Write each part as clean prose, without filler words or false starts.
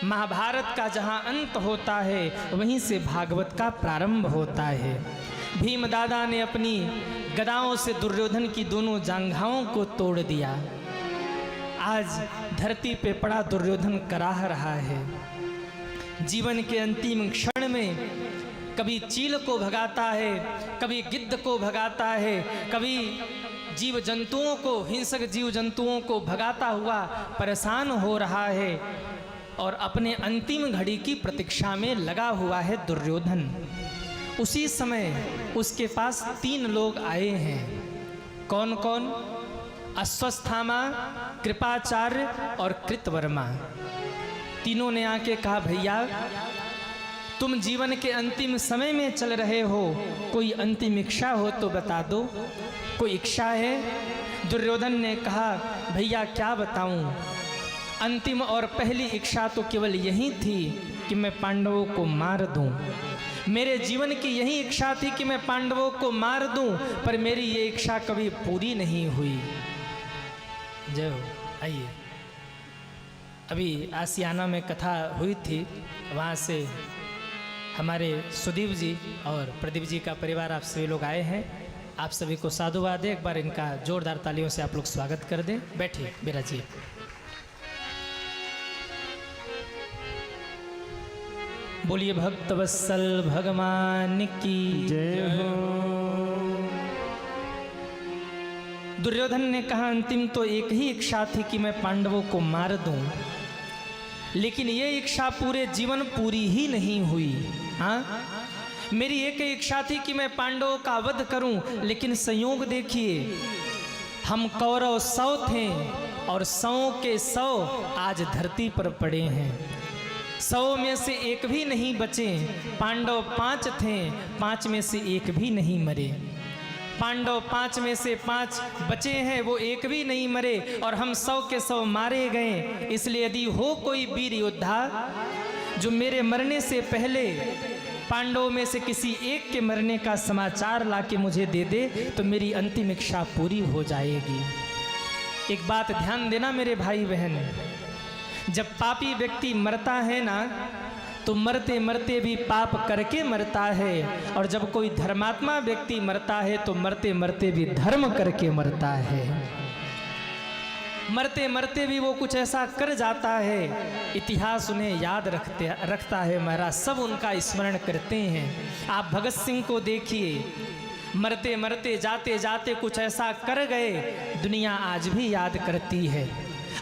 महाभारत का जहाँ अंत होता है वहीं से भागवत का प्रारंभ होता है। भीम दादा ने अपनी गदाओं से दुर्योधन की दोनों जांघाओं को तोड़ दिया। आज धरती पे पड़ा दुर्योधन कराह रहा है। जीवन के अंतिम क्षण में कभी चील को भगाता है, कभी गिद्ध को भगाता है, कभी जीव जंतुओं को, हिंसक जीव जंतुओं को भगाता हुआ परेशान हो रहा है और अपने अंतिम घड़ी की प्रतीक्षा में लगा हुआ है दुर्योधन। उसी समय उसके पास 3 लोग आए हैं। कौन कौन? अश्वस्थामा, कृपाचार्य और कृतवर्मा। तीनों ने आके कहा, भैया तुम जीवन के अंतिम समय में चल रहे हो, कोई अंतिम इच्छा हो तो बता दो, कोई इच्छा है? दुर्योधन ने कहा, भैया क्या बताऊं, अंतिम और पहली इच्छा तो केवल यही थी कि मैं पांडवों को मार दूं। मेरे जीवन की यही इच्छा थी कि मैं पांडवों को मार दूं, पर मेरी ये इच्छा कभी पूरी नहीं हुई। जय हो। आइए, अभी आसियाना में कथा हुई थी, वहाँ से हमारे सुदीप जी और प्रदीप जी का परिवार आप सभी लोग आए हैं। आप सभी को साधुवाद है। एक बार इनका जोरदार तालियों से आप लोग स्वागत कर दें। बैठिए मेरा जी। बोलिए भक्त वत्सल भगवान की जय हो। दुर्योधन ने कहा, अंतिम तो एक ही इच्छा थी कि मैं पांडवों को मार दूं, लेकिन ये इच्छा पूरे जीवन पूरी ही नहीं हुई। हाँ, मेरी एक इच्छा थी कि मैं पांडवों का वध करूं, लेकिन संयोग देखिए, हम कौरव 100 थे और 100 के 100 आज धरती पर पड़े हैं। 100 में से एक भी नहीं बचे। पांडव 5 थे, 5 में से एक भी नहीं मरे। पांडव 5 में से 5 बचे हैं, वो एक भी नहीं मरे और हम 100 के 100 मारे गए। इसलिए यदि हो कोई वीर योद्धा जो मेरे मरने से पहले पांडवों में से किसी एक के मरने का समाचार लाके मुझे दे दे, तो मेरी अंतिम इच्छा पूरी हो जाएगी। एक बात ध्यान देना मेरे भाई बहन, जब पापी व्यक्ति मरता है ना, तो मरते मरते भी पाप करके मरता है, और जब कोई धर्मात्मा व्यक्ति मरता है तो मरते मरते भी धर्म करके मरता है। मरते मरते भी वो कुछ ऐसा कर जाता है, इतिहास उन्हें याद रखता है महाराज, सब उनका स्मरण करते हैं। आप भगत सिंह को देखिए, मरते मरते जाते जाते कुछ ऐसा कर गए, दुनिया आज भी याद करती है।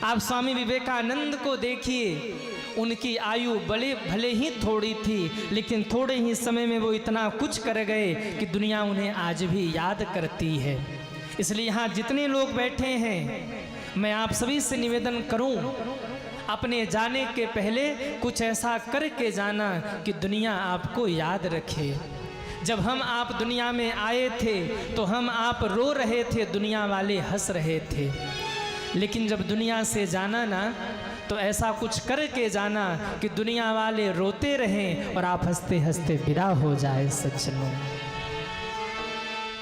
आप स्वामी विवेकानंद को देखिए, उनकी आयु भले ही थोड़ी थी, लेकिन थोड़े ही समय में वो इतना कुछ कर गए कि दुनिया उन्हें आज भी याद करती है। इसलिए यहाँ जितने लोग बैठे हैं, मैं आप सभी से निवेदन करूं, अपने जाने के पहले कुछ ऐसा करके जाना कि दुनिया आपको याद रखे। जब हम आप दुनिया में आए थे तो हम आप रो रहे थे, दुनिया वाले हंस रहे थे, लेकिन जब दुनिया से जाना ना, तो ऐसा कुछ करके जाना कि दुनिया वाले रोते रहें और आप हंसते हंसते विदा हो जाए। सज्जनों,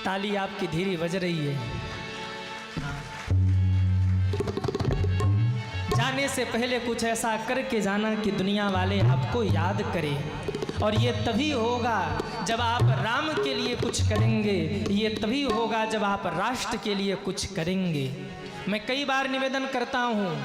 ताली आपकी धीरे बज रही है। जाने से पहले कुछ ऐसा करके जाना कि दुनिया वाले आपको याद करें। और ये तभी होगा जब आप राम के लिए कुछ करेंगे, ये तभी होगा जब आप राष्ट्र के लिए कुछ करेंगे। मैं कई बार निवेदन करता हूँ,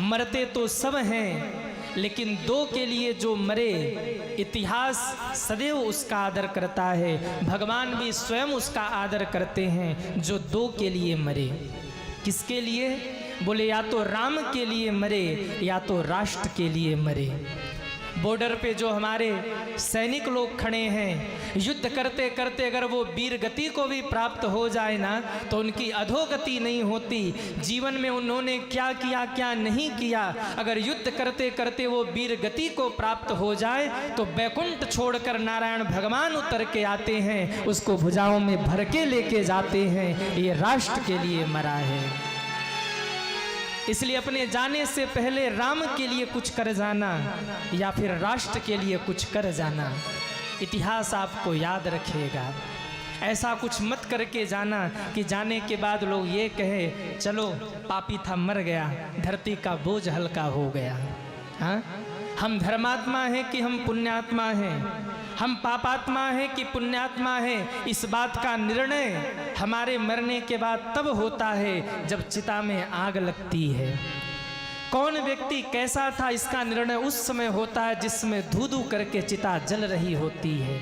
मरते तो सब हैं, लेकिन 2 के लिए जो मरे, इतिहास सदैव उसका आदर करता है, भगवान भी स्वयं उसका आदर करते हैं जो 2 के लिए मरे। किसके लिए? बोले या तो राम के लिए मरे या तो राष्ट्र के लिए मरे। बॉर्डर पे जो हमारे सैनिक लोग खड़े हैं, युद्ध करते करते अगर वो वीर गति को भी प्राप्त हो जाए ना, तो उनकी अधोगति नहीं होती। जीवन में उन्होंने क्या किया क्या नहीं किया, अगर युद्ध करते करते वो वीर गति को प्राप्त हो जाए, तो बैकुंठ छोड़कर नारायण भगवान उतर के आते हैं, उसको भुजाओं में भर के लेके जाते हैं। ये राष्ट्र के लिए मरा है। इसलिए अपने जाने से पहले राम के लिए कुछ कर जाना या फिर राष्ट्र के लिए कुछ कर जाना, इतिहास आपको याद रखेगा। ऐसा कुछ मत करके जाना कि जाने के बाद लोग ये कहे, चलो पापी था मर गया, धरती का बोझ हल्का हो गया। हाँ, हम धर्मात्मा हैं कि हम पुण्यात्मा हैं, हम पापात्मा हैं कि पुण्यात्मा हैं, इस बात का निर्णय हमारे मरने के बाद तब होता है जब चिता में आग लगती है। कौन व्यक्ति कैसा था इसका निर्णय उस समय होता है जिसमें धू धू करके चिता जल रही होती है।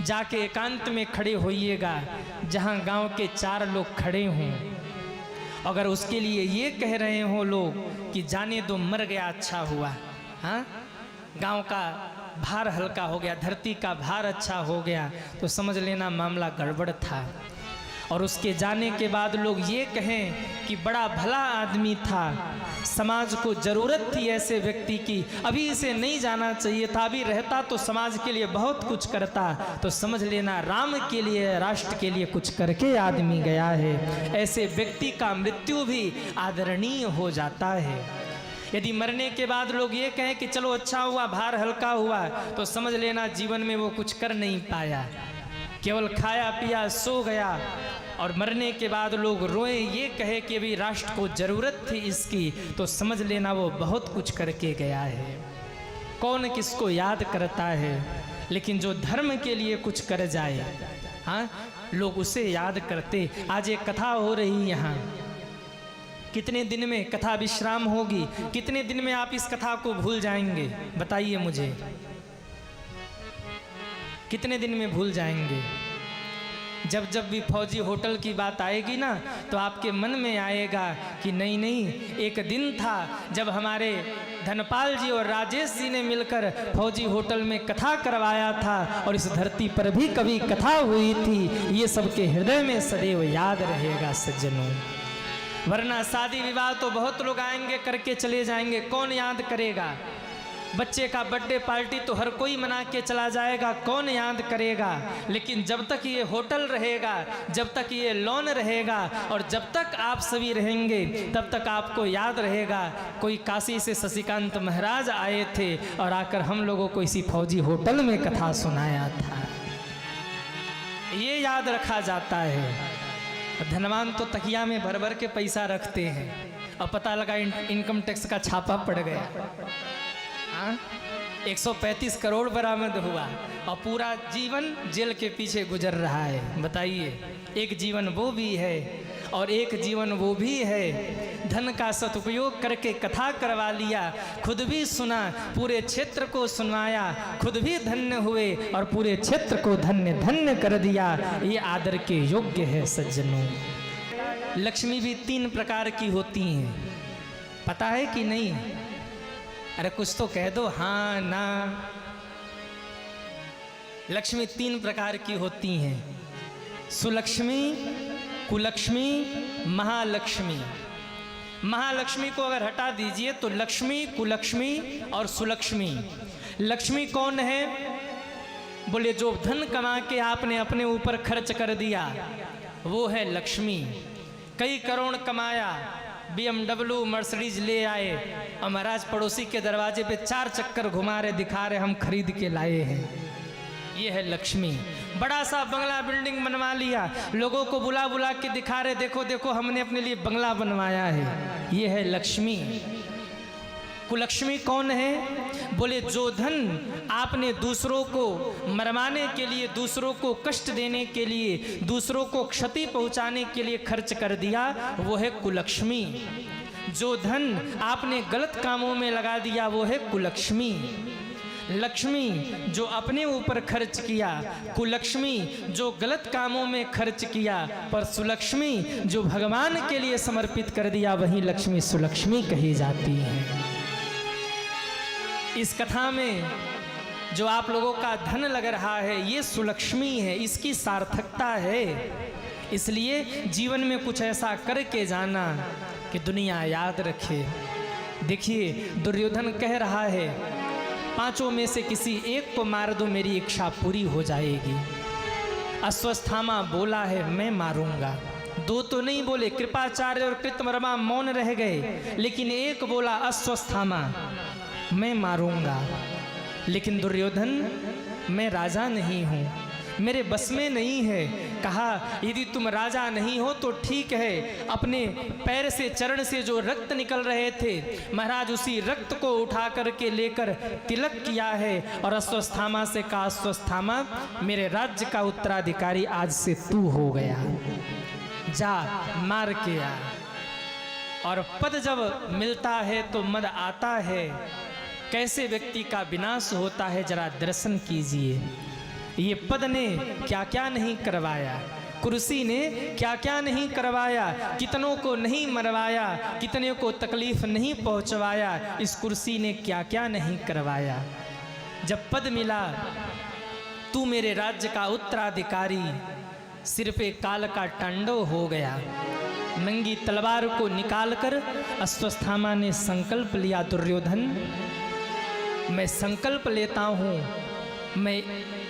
जाके एकांत में खड़े होइएगा जहां गांव के 4 लोग खड़े हों, अगर उसके लिए ये कह रहे हो लोग कि जाने दो मर गया अच्छा हुआ, हाँ गांव का भार हल्का हो गया, धरती का भार अच्छा हो गया, तो समझ लेना मामला गड़बड़ था। और उसके जाने के बाद लोग ये कहें कि बड़ा भला आदमी था, समाज को ज़रूरत थी ऐसे व्यक्ति की, अभी इसे नहीं जाना चाहिए था, अभी रहता तो समाज के लिए बहुत कुछ करता, तो समझ लेना राम के लिए, राष्ट्र के लिए कुछ करके आदमी गया है। ऐसे व्यक्ति का मृत्यु भी आदरणीय हो जाता है। यदि मरने के बाद लोग ये कहें कि चलो अच्छा हुआ, भार हल्का हुआ, तो समझ लेना जीवन में वो कुछ कर नहीं पाया, केवल खाया पिया सो गया। और मरने के बाद लोग रोए ये कहे कि अभी राष्ट्र को ज़रूरत थी इसकी, तो समझ लेना वो बहुत कुछ करके गया है। कौन किसको याद करता है, लेकिन जो धर्म के लिए कुछ कर जाए, हाँ लोग उसे याद करते। आज एक कथा हो रही यहाँ, कितने दिन में कथा विश्राम होगी, कितने दिन में आप इस कथा को भूल जाएंगे, बताइए मुझे, कितने दिन में भूल जाएंगे? जब जब भी फौजी होटल की बात आएगी ना, तो आपके मन में आएगा कि नहीं नहीं, एक दिन था जब हमारे धनपाल जी और राजेश जी ने मिलकर फौजी होटल में कथा करवाया था, और इस धरती पर भी कभी कथा हुई थी। ये सबके हृदय में सदैव याद रहेगा सज्जनों। वरना शादी विवाह तो बहुत लोग आएंगे करके चले जाएंगे, कौन याद करेगा? बच्चे का बर्थडे पार्टी तो हर कोई मना के चला जाएगा, कौन याद करेगा? लेकिन जब तक ये होटल रहेगा, जब तक ये लॉन रहेगा, और जब तक आप सभी रहेंगे, तब तक आपको याद रहेगा कोई काशी से शशिकांत महाराज आए थे और आकर हम लोगों को इसी फौजी होटल में कथा सुनाया था। ये याद रखा जाता है। धनवान तो तकिया में भर भर के पैसा रखते हैं, और पता लगा इनकम टैक्स का छापा पड़ गया, 135 करोड़ बरामद हुआ, और पूरा जीवन जेल के पीछे गुजर रहा है। बताइए, एक जीवन वो भी है और एक जीवन वो भी है। धन का सदुपयोग करके कथा करवा लिया, खुद भी सुना, पूरे क्षेत्र को सुनाया, खुद भी धन्य हुए और पूरे क्षेत्र को धन्य धन्य कर दिया। ये आदर के योग्य है सज्जनों। लक्ष्मी भी 3 प्रकार की होती हैं, पता है कि नहीं? अरे कुछ तो कह दो, हाँ ना। लक्ष्मी 3 प्रकार की होती हैं, सुलक्ष्मी, कुलक्ष्मी, महालक्ष्मी। महालक्ष्मी को अगर हटा दीजिए तो लक्ष्मी, कुलक्ष्मी और सुलक्ष्मी। लक्ष्मी कौन है? बोले जो धन कमा के आपने अपने ऊपर खर्च कर दिया, वो है लक्ष्मी। कई करोड़ कमाया, BMW मर्सिडीज ले आए, और महाराज पड़ोसी के दरवाजे पे 4 चक्कर घुमा रहे, दिखा रहे हम खरीद के लाए हैं। ये है लक्ष्मी। बड़ा सा बंगला बिल्डिंग बनवा लिया, लोगों को बुला बुला के दिखा रहे, देखो देखो हमने अपने लिए बंगला बनवाया है। ये है लक्ष्मी। कुलक्ष्मी कौन है? बोले जो धन आपने दूसरों को मरवाने के लिए, दूसरों को कष्ट देने के लिए, दूसरों को क्षति पहुंचाने के लिए खर्च कर दिया, वो है कुलक्ष्मी। जो धन आपने गलत कामों में लगा दिया, वो है कुलक्ष्मी। लक्ष्मी जो अपने ऊपर खर्च किया, कुलक्ष्मी जो गलत कामों में खर्च किया, पर सुलक्ष्मी जो भगवान के लिए समर्पित कर दिया, वही लक्ष्मी सुलक्ष्मी कही जाती है। इस कथा में जो आप लोगों का धन लग रहा है, ये सुलक्ष्मी है, इसकी सार्थकता है। इसलिए जीवन में कुछ ऐसा करके जाना कि दुनिया याद रखे। देखिए, दुर्योधन कह रहा है 5 में से किसी एक को मार दो, मेरी इच्छा पूरी हो जाएगी। अश्वत्थामा बोला है मैं मारूंगा। 2 तो नहीं बोले, कृपाचार्य और कृतवर्मा मौन रह गए, लेकिन एक बोला अश्वत्थामा मैं मारूंगा। लेकिन दुर्योधन, मैं राजा नहीं हूँ, मेरे बस में नहीं है। कहा यदि तुम राजा नहीं हो तो ठीक है, अपने पैर से चरण से जो रक्त निकल रहे थे महाराज उसी रक्त को उठा करके लेकर तिलक किया है और अश्वत्थामा से कहा अश्वत्थामा मेरे राज्य का उत्तराधिकारी आज से तू हो गया, जा मार के आ। और पद जब मिलता है तो मद आता है, कैसे व्यक्ति का विनाश होता है जरा दर्शन कीजिए। ये पद ने क्या क्या नहीं करवाया, कुर्सी ने क्या क्या नहीं करवाया, कितनों को नहीं मरवाया, कितने को तकलीफ नहीं पहुंचवाया, इस कुर्सी ने क्या क्या नहीं करवाया। जब पद मिला तू मेरे राज्य का उत्तराधिकारी, सिर पे काल का तांडव हो गया। नंगी तलवार को निकालकर अश्वत्थामा ने संकल्प लिया, दुर्योधन मैं संकल्प लेता हूँ, मैं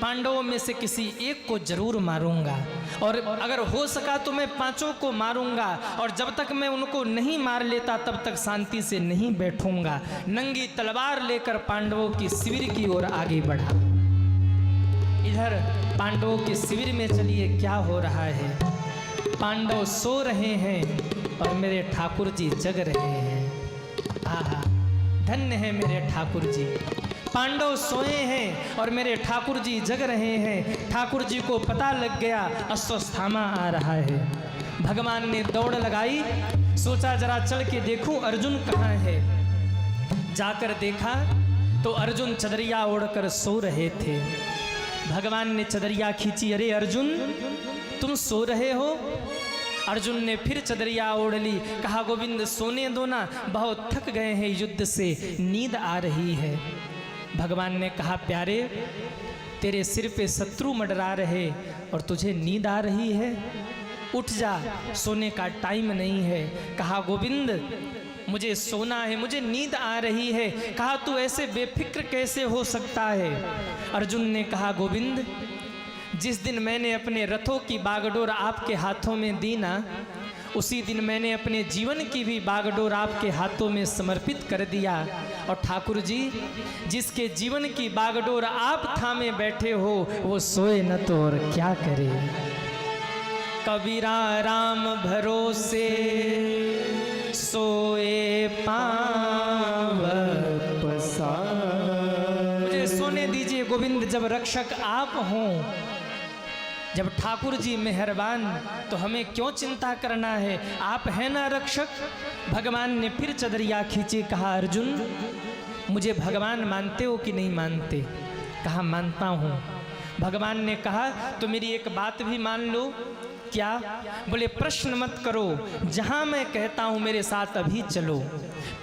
पांडवों में से किसी एक को जरूर मारूंगा और अगर हो सका तो मैं पांचों को मारूंगा और जब तक मैं उनको नहीं मार लेता तब तक शांति से नहीं बैठूंगा। नंगी तलवार लेकर पांडवों की शिविर की ओर आगे बढ़ा। इधर पांडवों के शिविर में चलिए क्या हो रहा है, पांडव सो रहे हैं और मेरे ठाकुर जी जग रहे हैं। आहा धन्य है मेरे ठाकुर जी, पांडव सोए हैं और मेरे ठाकुर जी जग रहे हैं। ठाकुर जी को पता लग गया अश्वत्थामा आ रहा है। भगवान ने दौड़ लगाई, सोचा जरा चल के देखूं अर्जुन कहाँ है। जाकर देखा तो अर्जुन चदरिया ओढ़कर सो रहे थे। भगवान ने चदरिया खींची, अरे अर्जुन तुम सो रहे हो। अर्जुन ने फिर चदरिया ओढ़ ली, कहा गोविंद सोने दो ना, बहुत थक गए हैं युद्ध से, नींद आ रही है। भगवान ने कहा प्यारे तेरे सिर पे शत्रु मंडरा रहे और तुझे नींद आ रही है, उठ जा, सोने का टाइम नहीं है। कहा गोविंद मुझे सोना है, मुझे नींद आ रही है। कहा तू ऐसे बेफिक्र कैसे हो सकता है। अर्जुन ने कहा गोविंद जिस दिन मैंने अपने रथों की बागडोर आपके हाथों में दी ना, उसी दिन मैंने अपने जीवन की भी बागडोर आपके हाथों में समर्पित कर दिया। और ठाकुर जी जिसके जीवन की बागडोर आप थामे बैठे हो वो सोए न तो और क्या करे। कबीरा राम भरोसे सोए पांव पसार। मुझे सोने दीजिए गोविंद, जब रक्षक आप हों, जब ठाकुर जी मेहरबान तो हमें क्यों चिंता करना है, आप हैं ना रक्षक। भगवान ने फिर चदरिया खींची, कहा अर्जुन मुझे भगवान मानते हो कि नहीं मानते। कहा मानता हूँ। भगवान ने कहा तो मेरी एक बात भी मान लो। क्या? बोले प्रश्न मत करो, जहाँ मैं कहता हूँ मेरे साथ अभी चलो।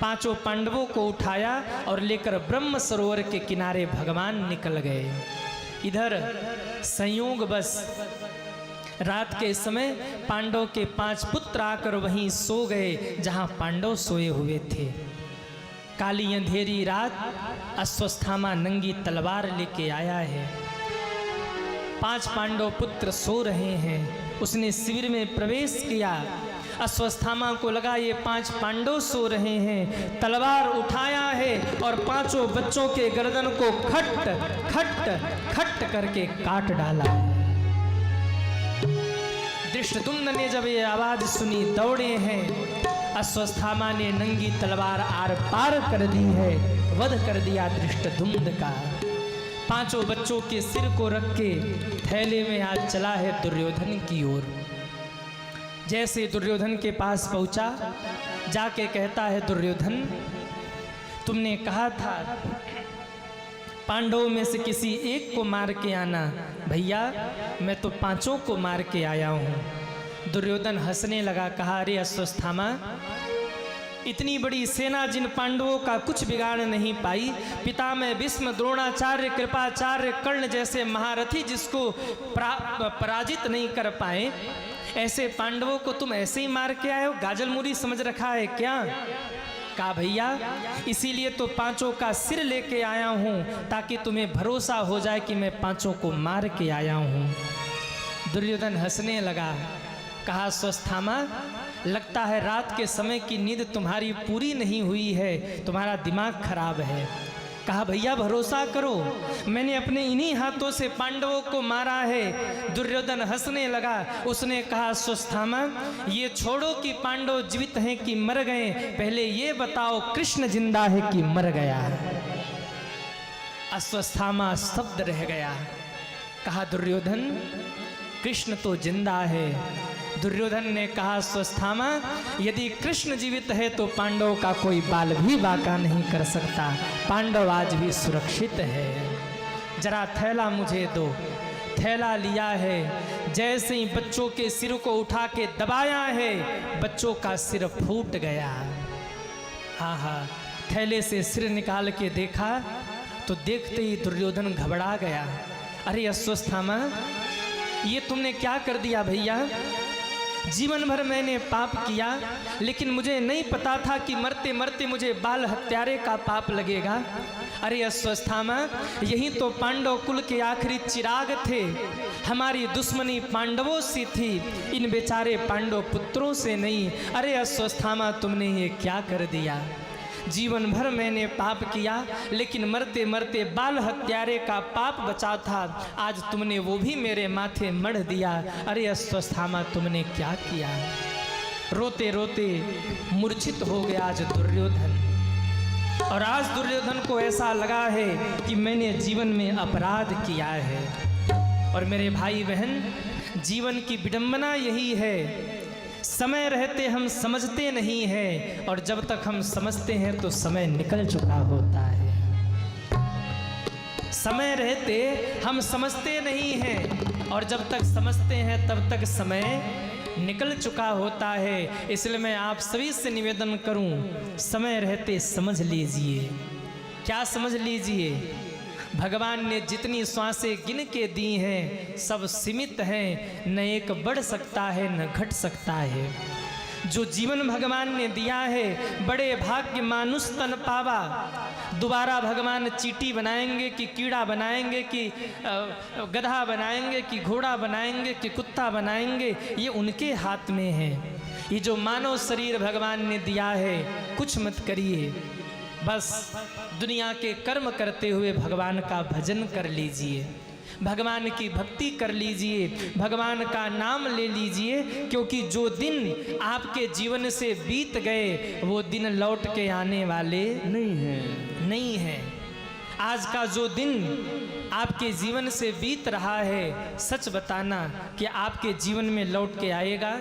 पांचों पांडवों को उठाया और लेकर ब्रह्म सरोवर के किनारे भगवान निकल गए। इधर संयोग बस रात के समय पांडव के 5 पुत्र आकर वहीं सो गए जहां पांडव सोए हुए थे। काली अंधेरी रात अश्वत्थामा नंगी तलवार लेके आया है। 5 पांडव पुत्र सो रहे हैं। उसने शिविर में प्रवेश किया। अश्वत्थामा को लगा ये 5 पांडव सो रहे हैं, तलवार उठाया है और 5 बच्चों के गर्दन को खट खट खट करके काट डाला है। धृष्टद्युम्न ने जब ये आवाज सुनी दौड़े हैं। अश्वत्थामा ने नंगी तलवार आर पार कर दी है, वध कर दिया धृष्टद्युम्न का। 5 बच्चों के सिर को रख के थैले में हाथ चला है दुर्योधन की ओर। जैसे दुर्योधन के पास पहुंचा, जाके कहता है दुर्योधन तुमने कहा था पांडवों में से किसी एक को मार के आना। भैया मैं तो 5 को मार के आया हूँ। दुर्योधन हंसने लगा, कहा अरे अश्वत्थामा इतनी बड़ी सेना जिन पांडवों का कुछ बिगाड़ नहीं पाई, पितामह भीष्म द्रोणाचार्य कृपाचार्य कर्ण जैसे महारथी जिसको पराजित नहीं कर पाए, ऐसे पांडवों को तुम ऐसे ही मार के आए हो, गाजल मुरी समझ रखा है क्या? कहा भैया इसीलिए तो 5 का सिर लेके आया हूँ ताकि तुम्हें भरोसा हो जाए कि मैं 5 को मार के आया हूँ। दुर्योधन हंसने लगा, कहा अश्वत्थामा लगता है रात के समय की नींद तुम्हारी पूरी नहीं हुई है, तुम्हारा दिमाग खराब है। कहा भैया भरोसा करो, मैंने अपने इन्हीं हाथों से पांडवों को मारा है। दुर्योधन हंसने लगा। उसने कहा अश्वत्थामा, ये छोड़ो कि पांडव जीवित हैं कि मर गए, पहले ये बताओ कृष्ण जिंदा है कि मर गया। अश्वत्थामा शब्द रह गया। कहा दुर्योधन कृष्ण तो जिंदा है। दुर्योधन ने कहा अश्वत्थामा, यदि कृष्ण जीवित है तो पांडव का कोई बाल भी बांका नहीं कर सकता, पांडव आज भी सुरक्षित है। जरा थैला मुझे दो। थैला लिया है, जैसे ही बच्चों के सिर को उठा के दबाया है, बच्चों का सिर फूट गया। हाँ हाँ, थैले से सिर निकाल के देखा तो देखते ही दुर्योधन घबरा गया। अरे अश्वत्थामा, ये तुमने क्या कर दिया भैया? जीवन भर मैंने पाप किया, लेकिन मुझे नहीं पता था कि मरते मरते मुझे बाल हत्यारे का पाप लगेगा। अरे अश्वत्थामा, यही तो पांडव कुल के आखिरी चिराग थे। हमारी दुश्मनी पांडवों से थी, इन बेचारे पांडव पुत्रों से नहीं। अरे अश्वत्थामा, तुमने ये क्या कर दिया? जीवन भर मैंने पाप किया, लेकिन मरते मरते बाल हत्यारे का पाप बचा था, आज तुमने वो भी मेरे माथे मढ़ दिया। अरे अश्वत्थामा, तुमने क्या किया? रोते रोते मूर्छित हो गया आज दुर्योधन। और आज दुर्योधन को ऐसा लगा है कि मैंने जीवन में अपराध किया है। और मेरे भाई बहन, जीवन की विडंबना यही है, समय रहते हम समझते नहीं हैं, और जब तक हम समझते हैं तो समय निकल चुका होता है। समय रहते हम समझते नहीं हैं, और जब तक समझते हैं तब तक समय निकल चुका होता है। इसलिए मैं आप सभी से निवेदन करूं, समय रहते समझ लीजिए। क्या समझ लीजिए? भगवान ने जितनी श्वासें गिन के दी हैं सब सीमित हैं, न एक बढ़ सकता है न घट सकता है। जो जीवन भगवान ने दिया है, बड़े भाग्य मानुष तन पावा। दोबारा भगवान चींटी बनाएंगे कि कीड़ा बनाएंगे कि गधा बनाएंगे कि घोड़ा बनाएंगे कि कुत्ता बनाएंगे, ये उनके हाथ में है। ये जो मानव शरीर भगवान ने दिया है, कुछ मत करिए, बस दुनिया के कर्म करते हुए भगवान का भजन कर लीजिए, भगवान की भक्ति कर लीजिए, भगवान का नाम ले लीजिए। क्योंकि जो दिन आपके जीवन से बीत गए वो दिन लौट के आने वाले नहीं है। आज का जो दिन आपके जीवन से बीत रहा है, सच बताना कि आपके जीवन में लौट के आएगा?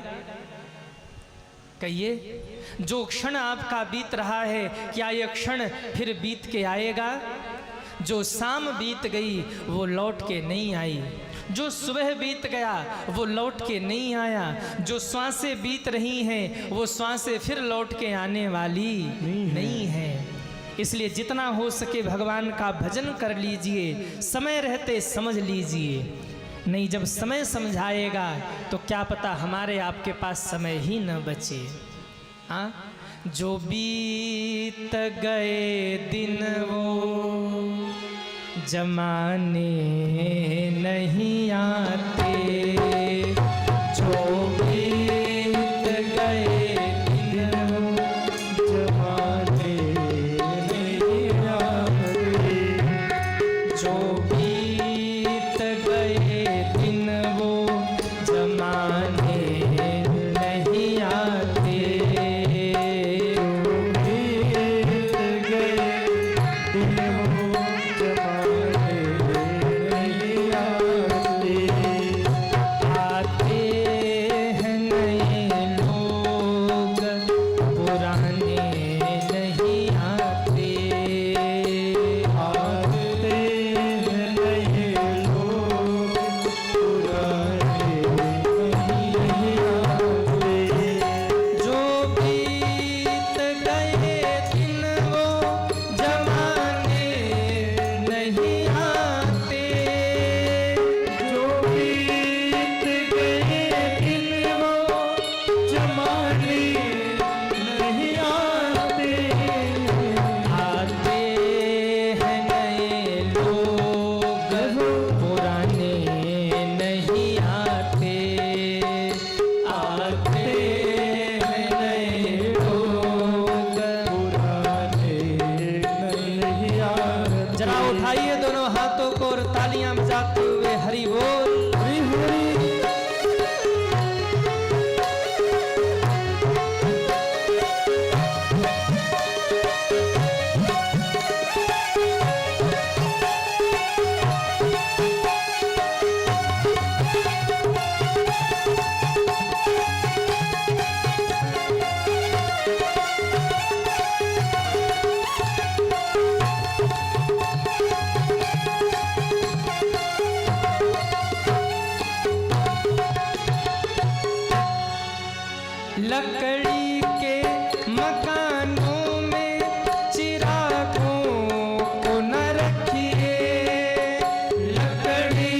कहिए, जो क्षण आपका बीत रहा है, क्या यह क्षण फिर बीत के आएगा? जो शाम बीत गई वो लौट के नहीं आई, जो सुबह बीत गया वो लौट के नहीं आया, जो श्वासें बीत रही हैं वो श्वासें फिर लौट के आने वाली नहीं है। इसलिए जितना हो सके भगवान का भजन कर लीजिए, समय रहते समझ लीजिए। नहीं, जब समय समझाएगा तो क्या पता हमारे आपके पास समय ही न बचे। हाँ, जो बीत गए दिन वो जमाने नहीं आते, जो बीत गए दिन वो जमाने नहीं आते, जो बीत गए दिन वो जमाने नहीं आते, जो बीत गए दिन वो जमाने नहीं आते। जरा उठाइए दोनों हाथों को और तालियां बजाते हुए हरि बोल। हरि हरि। लकड़ी के मकानों में चिरागों को न रखिए, लकड़ी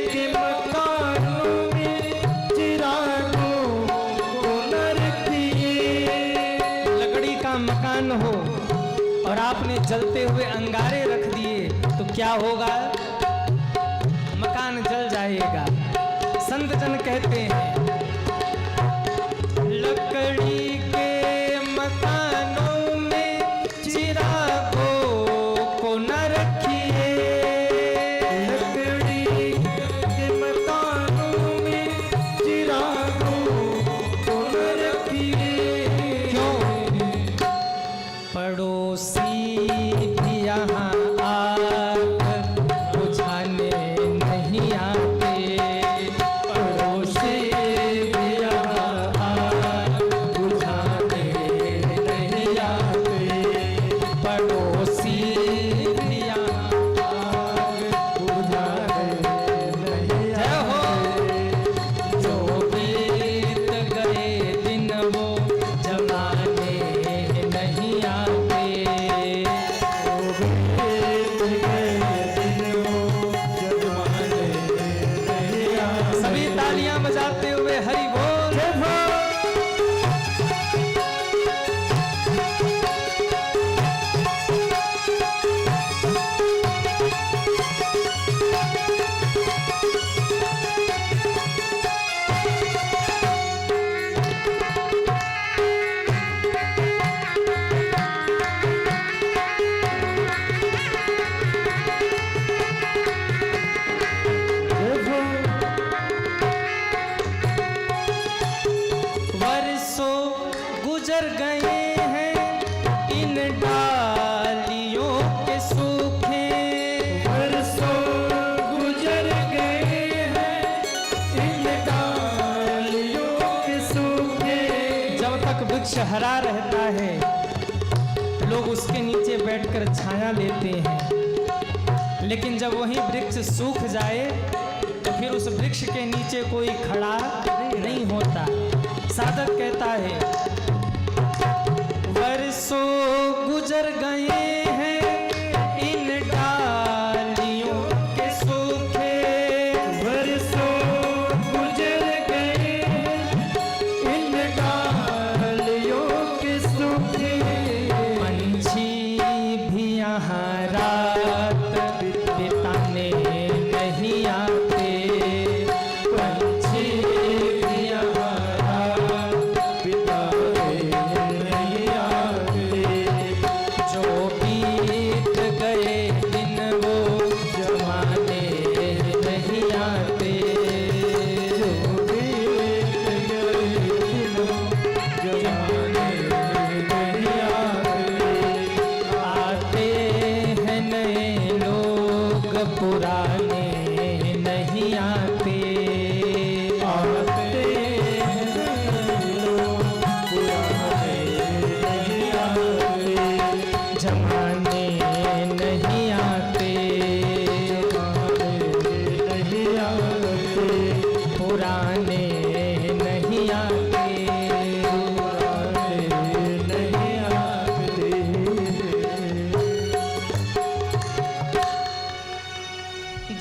के मकानों में चिरागों को न रखिए। लकड़ी का मकान हो और आपने जलते हुए अंगारे रख दिए तो क्या होगा? मकान जल जाएगा। संत जन कहते हैं लकड़ी के मकानों में चिरागों को न रखिए, लकड़ी के मकानों में चिरागों को न रखिए। क्यों? पड़ोसी भी यहाँ आग बुझाने नहीं आते, पड़ोसी भी यहाँ आग बुझाने नहीं आते, पड़ोसी भी यहाँ आग बुझाने नहीं जय हो। आते। जो बीत गए दिन वो जमाने नहीं आते। सभी तालियां बजाते हुए हरि बोल। वर्षों गुजर गए हैं इन डालियों के सूखे, वर्षों गुजर गए हैं इन डालियों के सूखे। जब तक वृक्ष हरा रहता है लोग उसके नीचे बैठकर छाया लेते हैं, लेकिन जब वही वृक्ष सूख जाए तो फिर उस वृक्ष के नीचे कोई खड़ा नहीं होता। साधक कहता है वर्षों गुजर गए हैं इन डालियों के सूखे, वर्षों गुजर गए इन डालियों के सूखे। पंछी भी यहाँ रात बिताने नहीं आते, पंछी भी यहाँ रात बिताने नहीं आते। जो बीत गए दिन वो जमाने नहीं आते। जो बीत गए दिनों जमाने नहीं आते। आते हैं नए लोग पुराने नहीं आते, आते हैं लोग पुराने नहीं आते। जमाने नहीं आते, नहीं आते। पुराने नहीं आते। नहीं आते।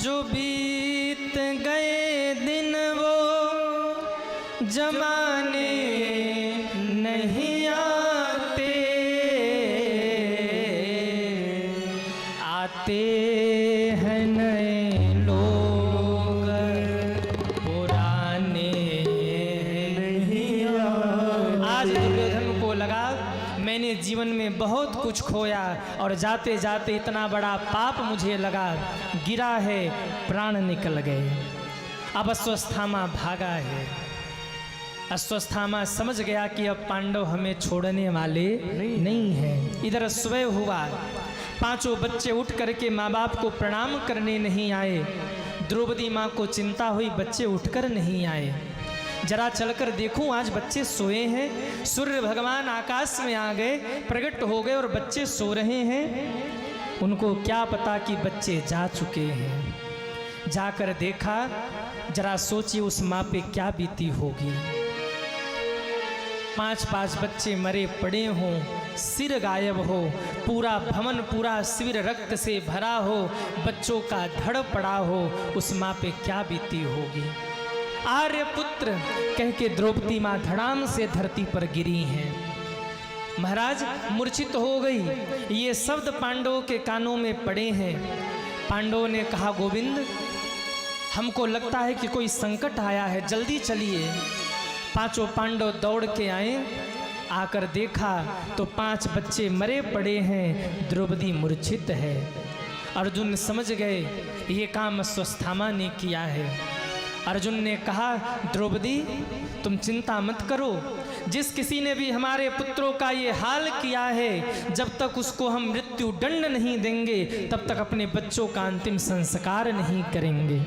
जो बीत गए दिन वो जमाने नहीं आते, आते हैं नए लोग पुराने नहीं आते। आज दुर्योधन को लगा मैंने जीवन में बहुत कुछ कुछ खोया और जाते जाते इतना बड़ा पाप मुझे लगा, गिरा है प्राण निकल गए। अब अश्वत्थामा भागा है। अश्वत्थामा समझ गया कि अब पांडव हमें छोड़ने वाले नहीं हैं। इधर स्वयं हुआ, पांचों बच्चे उठ करके माँ बाप को प्रणाम करने नहीं आए। द्रौपदी माँ को चिंता हुई, बच्चे उठकर नहीं आए, जरा चलकर देखूं आज बच्चे सोए हैं। सूर्य भगवान आकाश में आ गए, प्रकट हो गए और बच्चे सो रहे हैं। उनको क्या पता कि बच्चे जा चुके हैं। जाकर देखा, जरा सोचिए उस माँ पे क्या बीती होगी। 5-5 बच्चे मरे पड़े हों, सिर गायब हो, पूरा भवन पूरा शिविर रक्त से भरा हो, बच्चों का धड़ पड़ा हो, उस माँ पे क्या बीती होगी। आर्यपुत्र कह के द्रौपदी माँ धड़ाम से धरती पर गिरी हैं। महाराज मूर्छित हो गई। ये शब्द पांडवों के कानों में पड़े हैं। पांडवों ने कहा, गोविंद हमको लगता है कि कोई संकट आया है, जल्दी चलिए। पांचों पांडव दौड़ के आए, आकर देखा तो 5 बच्चे मरे पड़े हैं, द्रौपदी मूर्छित है। अर्जुन समझ गए ये काम अश्वत्थामा ने किया है। अर्जुन ने कहा, द्रौपदी तुम चिंता मत करो, जिस किसी ने भी हमारे पुत्रों का ये हाल किया है, जब तक उसको हम मृत्यु दंड नहीं देंगे तब तक अपने बच्चों का अंतिम संस्कार नहीं करेंगे।